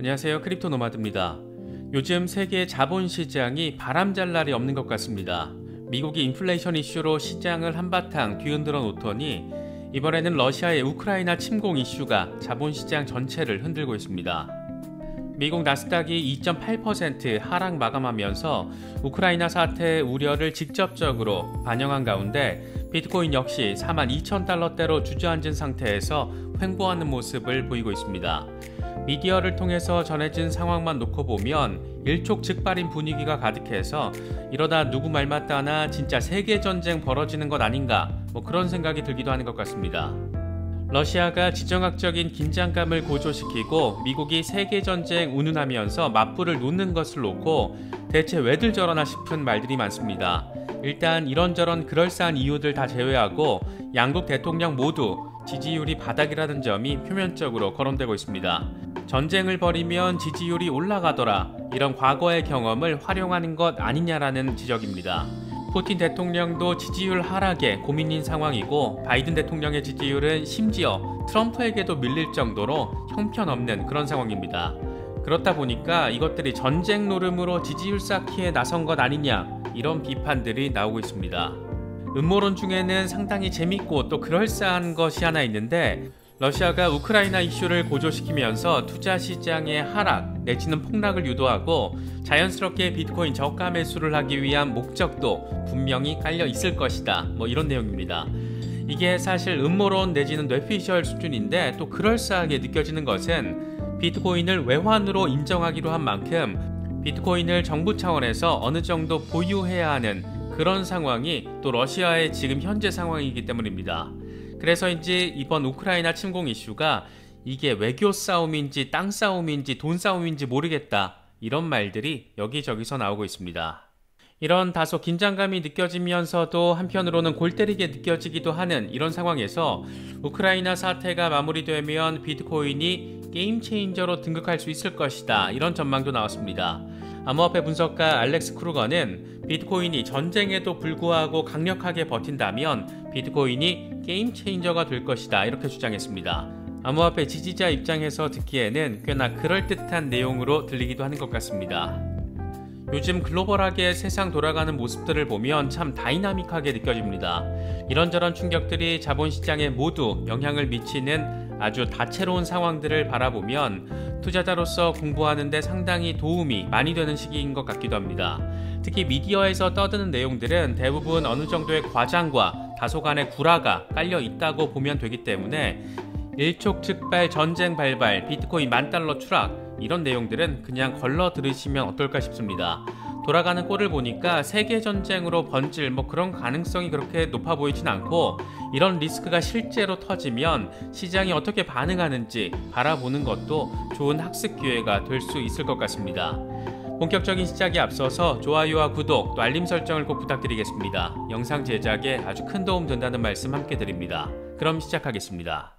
안녕하세요. 크립토 노마드입니다. 요즘 세계 자본시장이 바람잘 날이 없는 것 같습니다. 미국이 인플레이션 이슈로 시장을 한바탕 뒤흔들어 놓더니 이번에는 러시아의 우크라이나 침공 이슈가 자본시장 전체를 흔들고 있습니다. 미국 나스닥이 2.8% 하락 마감하면서 우크라이나 사태의 우려를 직접적으로 반영한 가운데 비트코인 역시 42,000달러대로 주저앉은 상태에서 횡보하는 모습을 보이고 있습니다. 미디어를 통해서 전해진 상황만 놓고 보면 일촉즉발인 분위기가 가득해서 이러다 누구 말 맞다나 진짜 세계전쟁 벌어지는 것 아닌가 그런 생각이 들기도 하는 것 같습니다. 러시아가 지정학적인 긴장감을 고조시키고 미국이 세계전쟁 운운하면서 맞불을 놓는 것을 놓고 대체 왜들 저러나 싶은 말들이 많습니다. 일단 이런저런 그럴싸한 이유들 다 제외하고 양국 대통령 모두 지지율이 바닥이라는 점이 표면적으로 거론되고 있습니다. 전쟁을 벌이면 지지율이 올라가더라, 이런 과거의 경험을 활용하는 것 아니냐라는 지적입니다. 푸틴 대통령도 지지율 하락에 고민인 상황이고 바이든 대통령의 지지율은 심지어 트럼프에게도 밀릴 정도로 형편없는 그런 상황입니다. 그렇다 보니까 이것들이 전쟁 노름으로 지지율 쌓기에 나선 것 아니냐, 이런 비판들이 나오고 있습니다. 음모론 중에는 상당히 재밌고 또 그럴싸한 것이 하나 있는데, 러시아가 우크라이나 이슈를 고조시키면서 투자 시장의 하락 내지는 폭락을 유도하고 자연스럽게 비트코인 저가 매수를 하기 위한 목적도 분명히 깔려 있을 것이다, 이런 내용입니다. 이게 사실 음모론 내지는 뇌피셜 수준인데 또 그럴싸하게 느껴지는 것은 비트코인을 외환으로 인정하기로 한 만큼 비트코인을 정부 차원에서 어느 정도 보유해야 하는 그런 상황이 또 러시아의 지금 현재 상황이기 때문입니다. 그래서인지 이번 우크라이나 침공 이슈가 이게 외교 싸움인지 땅 싸움인지 돈 싸움인지 모르겠다, 이런 말들이 여기저기서 나오고 있습니다. 이런 다소 긴장감이 느껴지면서도 한편으로는 골 때리게 느껴지기도 하는 이런 상황에서 우크라이나 사태가 마무리되면 비트코인이 게임 체인저로 등극할 수 있을 것이다, 이런 전망도 나왔습니다. 암호화폐 분석가 알렉스 크루거는 비트코인이 전쟁에도 불구하고 강력하게 버틴다면 비트코인이 게임 체인저가 될 것이다, 이렇게 주장했습니다. 암호화폐 지지자 입장에서 듣기에는 꽤나 그럴듯한 내용으로 들리기도 하는 것 같습니다. 요즘 글로벌하게 세상 돌아가는 모습들을 보면 참 다이나믹하게 느껴집니다. 이런저런 충격들이 자본시장에 모두 영향을 미치는 아주 다채로운 상황들을 바라보면 투자자로서 공부하는 데 상당히 도움이 많이 되는 시기인 것 같기도 합니다. 특히 미디어에서 떠드는 내용들은 대부분 어느 정도의 과장과 다소간의 구라가 깔려 있다고 보면 되기 때문에 일촉즉발 전쟁 발발, 비트코인 10,000달러 추락, 이런 내용들은 그냥 걸러 들으시면 어떨까 싶습니다. 돌아가는 꼴을 보니까 세계전쟁으로 번질 그런 가능성이 그렇게 높아 보이진 않고, 이런 리스크가 실제로 터지면 시장이 어떻게 반응하는지 바라보는 것도 좋은 학습 기회가 될 수 있을 것 같습니다. 본격적인 시작에 앞서서 좋아요와 구독, 또 알림 설정을 꼭 부탁드리겠습니다. 영상 제작에 아주 큰 도움 된다는 말씀 함께 드립니다. 그럼 시작하겠습니다.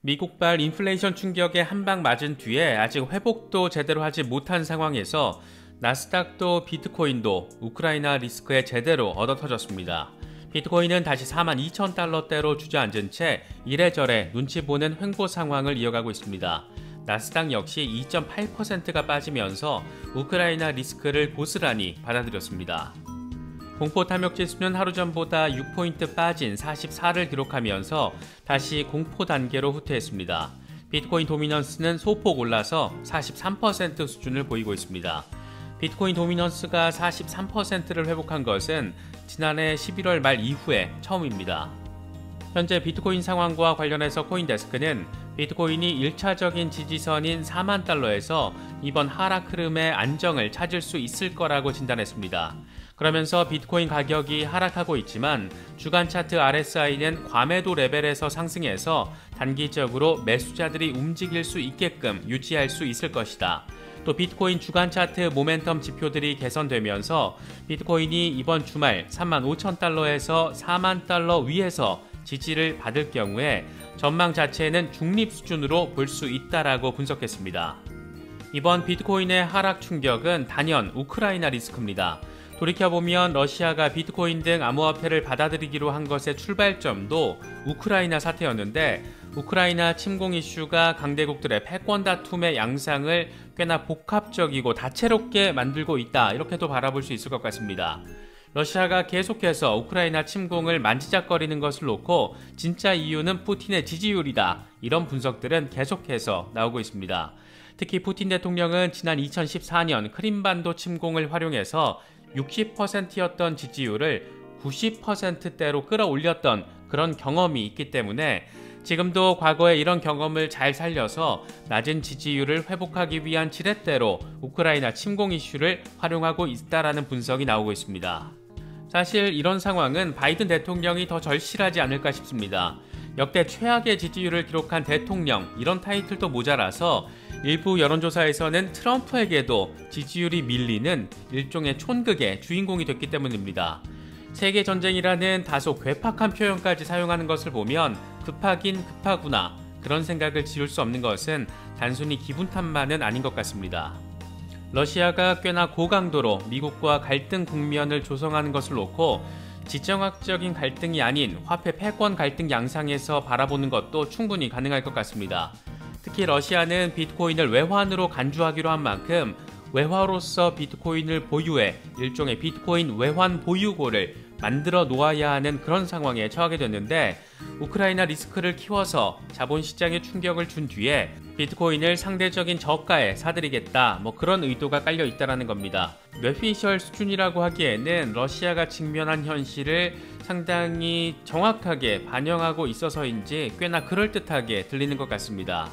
미국발 인플레이션 충격에 한 방 맞은 뒤에 아직 회복도 제대로 하지 못한 상황에서 나스닥도 비트코인도 우크라이나 리스크에 제대로 얻어터졌습니다. 비트코인은 다시 42,000달러대로 주저앉은 채 이래저래 눈치 보는 횡보 상황을 이어가고 있습니다. 나스닥 역시 2.8%가 빠지면서 우크라이나 리스크를 고스란히 받아들였습니다. 공포 탐욕 지수는 하루 전보다 6포인트 빠진 44를 기록하면서 다시 공포 단계로 후퇴했습니다. 비트코인 도미넌스는 소폭 올라서 43% 수준을 보이고 있습니다. 비트코인 도미넌스가 43%를 회복한 것은 지난해 11월 말 이후에 처음입니다. 현재 비트코인 상황과 관련해서 코인데스크는 비트코인이 1차적인 지지선인 40,000달러에서 이번 하락 흐름의 안정을 찾을 수 있을 거라고 진단했습니다. 그러면서 비트코인 가격이 하락하고 있지만 주간 차트 RSI는 과매도 레벨에서 상승해서 단기적으로 매수자들이 움직일 수 있게끔 유지할 수 있을 것이다. 또 비트코인 주간 차트 모멘텀 지표들이 개선되면서 비트코인이 이번 주말 35,000달러에서 40,000달러 위에서 지지를 받을 경우에 전망 자체는 중립 수준으로 볼 수 있다라고 분석했습니다. 이번 비트코인의 하락 충격은 단연 우크라이나 리스크입니다. 돌이켜보면 러시아가 비트코인 등 암호화폐를 받아들이기로 한 것의 출발점도 우크라이나 사태였는데 우크라이나 침공 이슈가 강대국들의 패권 다툼의 양상을 꽤나 복합적이고 다채롭게 만들고 있다, 이렇게도 바라볼 수 있을 것 같습니다. 러시아가 계속해서 우크라이나 침공을 만지작거리는 것을 놓고 진짜 이유는 푸틴의 지지율이다, 이런 분석들은 계속해서 나오고 있습니다. 특히 푸틴 대통령은 지난 2014년 크림반도 침공을 활용해서 60%였던 지지율을 90%대로 끌어올렸던 그런 경험이 있기 때문에 지금도 과거에 이런 경험을 잘 살려서 낮은 지지율을 회복하기 위한 지렛대로 우크라이나 침공 이슈를 활용하고 있다라는 분석이 나오고 있습니다. 사실 이런 상황은 바이든 대통령이 더 절실하지 않을까 싶습니다. 역대 최악의 지지율을 기록한 대통령, 이런 타이틀도 모자라서 일부 여론조사에서는 트럼프에게도 지지율이 밀리는 일종의 촌극의 주인공이 됐기 때문입니다. 세계전쟁이라는 다소 괴팍한 표현까지 사용하는 것을 보면 급하긴 급하구나, 그런 생각을 지울 수 없는 것은 단순히 기분 탓만은 아닌 것 같습니다. 러시아가 꽤나 고강도로 미국과 갈등 국면을 조성하는 것을 놓고 지정학적인 갈등이 아닌 화폐 패권 갈등 양상에서 바라보는 것도 충분히 가능할 것 같습니다. 특히 러시아는 비트코인을 외환으로 간주하기로 한 만큼 외화로서 비트코인을 보유해 일종의 비트코인 외환 보유고를 만들어 놓아야 하는 그런 상황에 처하게 됐는데, 우크라이나 리스크를 키워서 자본시장에 충격을 준 뒤에 비트코인을 상대적인 저가에 사들이겠다, 그런 의도가 깔려 있다는 겁니다. 뇌피셜 수준이라고 하기에는 러시아가 직면한 현실을 상당히 정확하게 반영하고 있어서인지 꽤나 그럴듯하게 들리는 것 같습니다.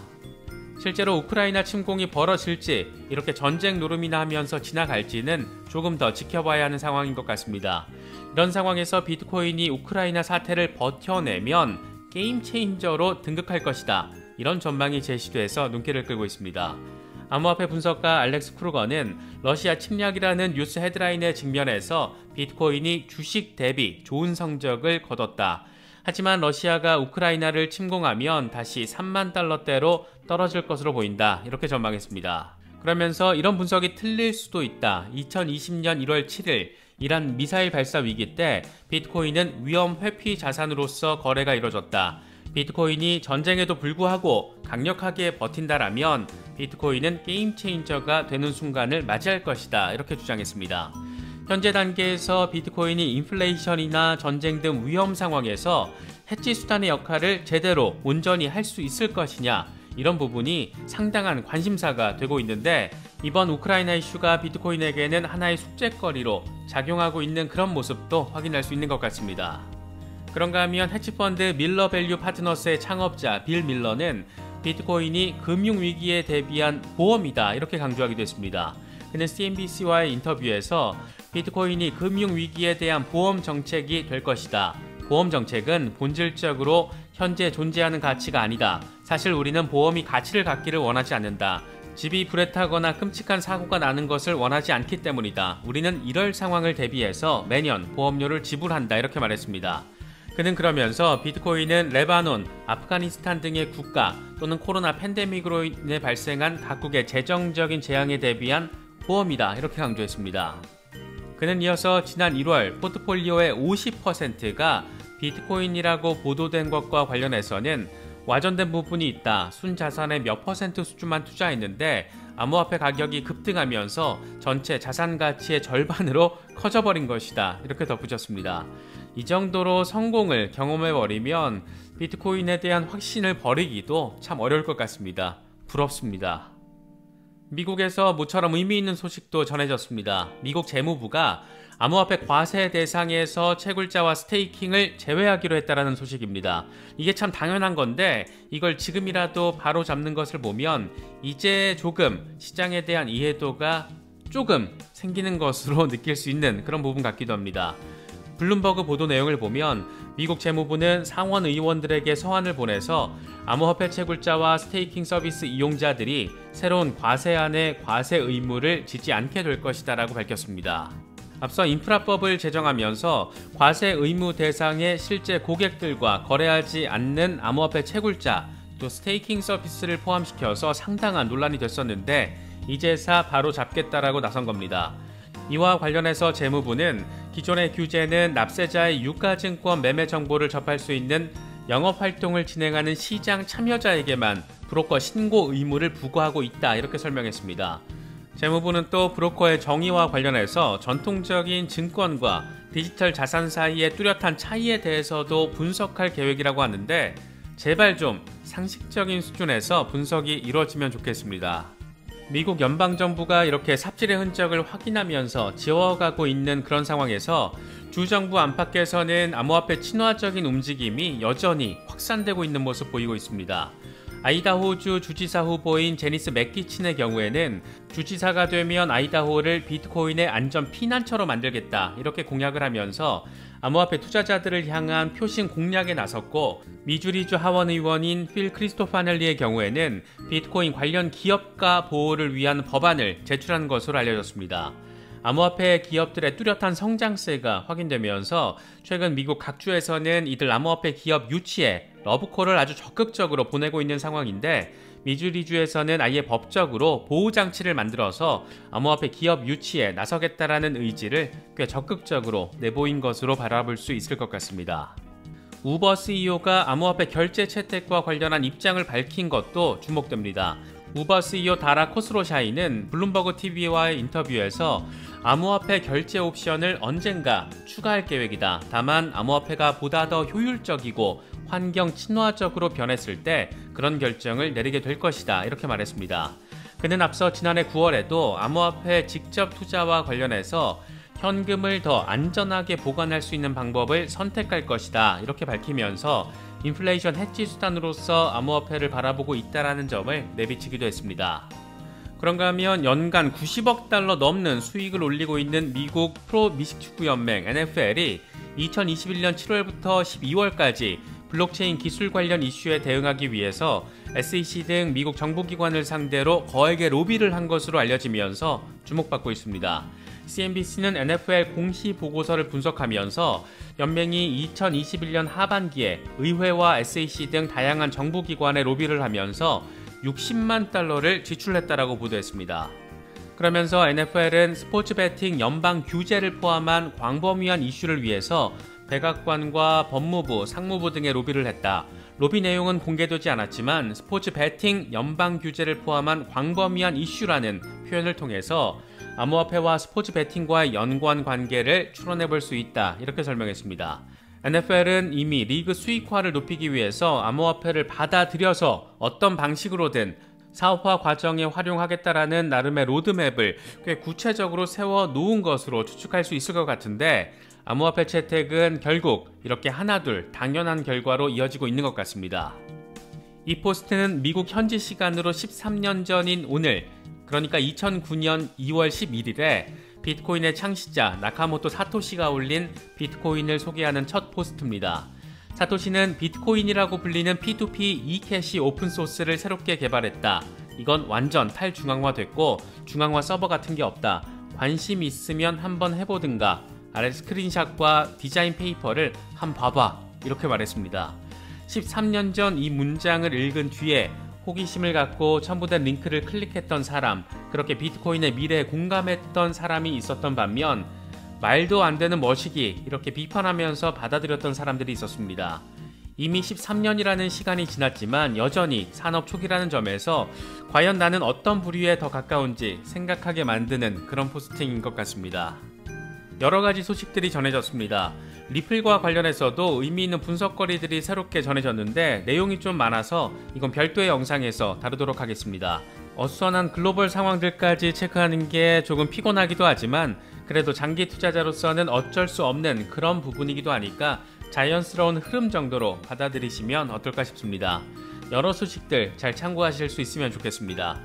실제로 우크라이나 침공이 벌어질지, 이렇게 전쟁 노름이나 하면서 지나갈지는 조금 더 지켜봐야 하는 상황인 것 같습니다. 이런 상황에서 비트코인이 우크라이나 사태를 버텨내면 게임 체인저로 등극할 것이다, 이런 전망이 제시돼서 눈길을 끌고 있습니다. 암호화폐 분석가 알렉스 크루거는 러시아 침략이라는 뉴스 헤드라인에 직면해서 비트코인이 주식 대비 좋은 성적을 거뒀다. 하지만 러시아가 우크라이나를 침공하면 다시 3만 달러대로 떨어질 것으로 보인다, 이렇게 전망했습니다. 그러면서 이런 분석이 틀릴 수도 있다. 2020년 1월 7일 이란 미사일 발사 위기 때 비트코인은 위험 회피 자산으로서 거래가 이뤄졌다. 비트코인이 전쟁에도 불구하고 강력하게 버틴다라면 비트코인은 게임 체인저가 되는 순간을 맞이할 것이다, 이렇게 주장했습니다. 현재 단계에서 비트코인이 인플레이션이나 전쟁 등 위험 상황에서 해지 수단의 역할을 제대로 온전히 할 수 있을 것이냐, 이런 부분이 상당한 관심사가 되고 있는데, 이번 우크라이나 이슈가 비트코인에게는 하나의 숙제거리로 작용하고 있는 그런 모습도 확인할 수 있는 것 같습니다. 그런가 하면 헤지펀드 밀러밸류 파트너스의 창업자 빌 밀러는 비트코인이 금융위기에 대비한 보험이다, 이렇게 강조하기도 했습니다. 그는 CNBC와의 인터뷰에서 비트코인이 금융위기에 대한 보험 정책이 될 것이다. 보험 정책은 본질적으로 현재 존재하는 가치가 아니다. 사실 우리는 보험이 가치를 갖기를 원하지 않는다. 집이 불에 타거나 끔찍한 사고가 나는 것을 원하지 않기 때문이다. 우리는 이럴 상황을 대비해서 매년 보험료를 지불한다, 이렇게 말했습니다. 그는 그러면서 비트코인은 레바논, 아프가니스탄 등의 국가 또는 코로나 팬데믹으로 인해 발생한 각국의 재정적인 재앙에 대비한 보험이다, 이렇게 강조했습니다. 그는 이어서 지난 1월 포트폴리오의 50%가 비트코인이라고 보도된 것과 관련해서는 와전된 부분이 있다. 순자산의 몇 퍼센트 수준만 투자했는데 암호화폐 가격이 급등하면서 전체 자산 가치의 절반으로 커져버린 것이다, 이렇게 덧붙였습니다. 이 정도로 성공을 경험해버리면 비트코인에 대한 확신을 버리기도 참 어려울 것 같습니다. 부럽습니다. 미국에서 모처럼 의미 있는 소식도 전해졌습니다. 미국 재무부가 암호화폐 과세 대상에서 채굴자와 스테이킹을 제외하기로 했다는 소식입니다. 이게 참 당연한 건데 이걸 지금이라도 바로 잡는 것을 보면 이제 조금 시장에 대한 이해도가 조금 생기는 것으로 느낄 수 있는 그런 부분 같기도 합니다. 블룸버그 보도 내용을 보면 미국 재무부는 상원 의원들에게 서한을 보내서 암호화폐 채굴자와 스테이킹 서비스 이용자들이 새로운 과세안의 과세 의무를 지지 않게 될 것이다 라고 밝혔습니다. 앞서 인프라법을 제정하면서 과세 의무 대상의 실제 고객들과 거래하지 않는 암호화폐 채굴자 또 스테이킹 서비스를 포함시켜서 상당한 논란이 됐었는데 이제서 바로 잡겠다라고 나선 겁니다. 이와 관련해서 재무부는 기존의 규제는 납세자의 유가증권 매매 정보를 접할 수 있는 영업 활동을 진행하는 시장 참여자에게만 브로커 신고 의무를 부과하고 있다, 이렇게 설명했습니다. 재무부는 또 브로커의 정의와 관련해서 전통적인 증권과 디지털 자산 사이의 뚜렷한 차이에 대해서도 분석할 계획이라고 하는데 제발 좀 상식적인 수준에서 분석이 이루어지면 좋겠습니다. 미국 연방정부가 이렇게 삽질의 흔적을 확인하면서 지워가고 있는 그런 상황에서 주정부 안팎에서는 암호화폐 친화적인 움직임이 여전히 확산되고 있는 모습 보이고 있습니다. 아이다호주 주지사 후보인 제니스 맥키친의 경우에는 주지사가 되면 아이다호를 비트코인의 안전 피난처로 만들겠다, 이렇게 공약을 하면서 암호화폐 투자자들을 향한 표심 공략에 나섰고, 미주리주 하원 의원인 필 크리스토파넬리의 경우에는 비트코인 관련 기업가 보호를 위한 법안을 제출한 것으로 알려졌습니다. 암호화폐 기업들의 뚜렷한 성장세가 확인되면서 최근 미국 각주에서는 이들 암호화폐 기업 유치에 러브콜을 아주 적극적으로 보내고 있는 상황인데, 미주리주에서는 아예 법적으로 보호장치를 만들어서 암호화폐 기업 유치에 나서겠다라는 의지를 꽤 적극적으로 내보인 것으로 바라볼 수 있을 것 같습니다. 우버 CEO가 암호화폐 결제 채택과 관련한 입장을 밝힌 것도 주목됩니다. 우버 CEO 다라 코스로샤이는 블룸버그 TV와의 인터뷰에서 암호화폐 결제 옵션을 언젠가 추가할 계획이다. 다만 암호화폐가 보다 더 효율적이고 환경 친화적으로 변했을 때 그런 결정을 내리게 될 것이다, 이렇게 말했습니다. 그는 앞서 지난해 9월에도 암호화폐 직접 투자와 관련해서 현금을 더 안전하게 보관할 수 있는 방법을 선택할 것이다, 이렇게 밝히면서 인플레이션 해지 수단으로서 암호화폐를 바라보고 있다는 점을 내비치기도 했습니다. 그런가 하면 연간 90억 달러 넘는 수익을 올리고 있는 미국 프로 미식축구연맹 NFL이 2021년 7월부터 12월까지 블록체인 기술 관련 이슈에 대응하기 위해서 SEC 등 미국 정부기관을 상대로 거액의 로비를 한 것으로 알려지면서 주목받고 있습니다. CNBC는 NFL 공시 보고서를 분석하면서 연맹이 2021년 하반기에 의회와 SEC 등 다양한 정부기관에 로비를 하면서 60만 달러를 지출했다라고 보도했습니다. 그러면서 NFL은 스포츠 베팅 연방 규제를 포함한 광범위한 이슈를 위해서 백악관과 법무부, 상무부 등의 로비를 했다. 로비 내용은 공개되지 않았지만 스포츠 베팅 연방 규제를 포함한 광범위한 이슈라는 표현을 통해서 암호화폐와 스포츠 베팅과의 연관 관계를 추론해 볼 수 있다, 이렇게 설명했습니다. NFL은 이미 리그 수익화를 높이기 위해서 암호화폐를 받아들여서 어떤 방식으로든 사업화 과정에 활용하겠다라는 나름의 로드맵을 꽤 구체적으로 세워 놓은 것으로 추측할 수 있을 것 같은데, 암호화폐 채택은 결국 이렇게 하나둘 당연한 결과로 이어지고 있는 것 같습니다. 이 포스트는 미국 현지 시간으로 13년 전인 오늘, 그러니까 2009년 2월 11일에 비트코인의 창시자 나카모토 사토시가 올린 비트코인을 소개하는 첫 포스트입니다. 사토시는 비트코인이라고 불리는 P2P e캐시 오픈소스를 새롭게 개발했다. 이건 완전 탈중앙화됐고 중앙화 서버 같은 게 없다. 관심 있으면 한번 해보든가. 아래 스크린샷과 디자인 페이퍼를 한번 봐봐, 이렇게 말했습니다. 13년 전 이 문장을 읽은 뒤에 호기심을 갖고 첨부된 링크를 클릭했던 사람, 그렇게 비트코인의 미래에 공감했던 사람이 있었던 반면 말도 안 되는 머시기, 이렇게 비판하면서 받아들였던 사람들이 있었습니다. 이미 13년이라는 시간이 지났지만 여전히 산업 초기라는 점에서 과연 나는 어떤 부류에 더 가까운지 생각하게 만드는 그런 포스팅인 것 같습니다. 여러가지 소식들이 전해졌습니다. 리플과 관련해서도 의미 있는 분석거리들이 새롭게 전해졌는데 내용이 좀 많아서 이건 별도의 영상에서 다루도록 하겠습니다. 어수선한 글로벌 상황들까지 체크하는 게 조금 피곤하기도 하지만 그래도 장기 투자자로서는 어쩔 수 없는 그런 부분이기도 하니까 자연스러운 흐름 정도로 받아들이시면 어떨까 싶습니다. 여러 소식들 잘 참고하실 수 있으면 좋겠습니다.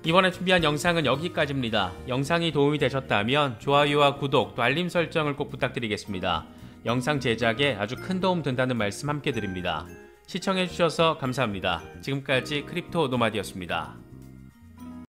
이번에 준비한 영상은 여기까지입니다. 영상이 도움이 되셨다면 좋아요와 구독 또 알림 설정을 꼭 부탁드리겠습니다. 영상 제작에 아주 큰 도움 된다는 말씀 함께 드립니다. 시청해주셔서 감사합니다. 지금까지 크립토 노마드였습니다.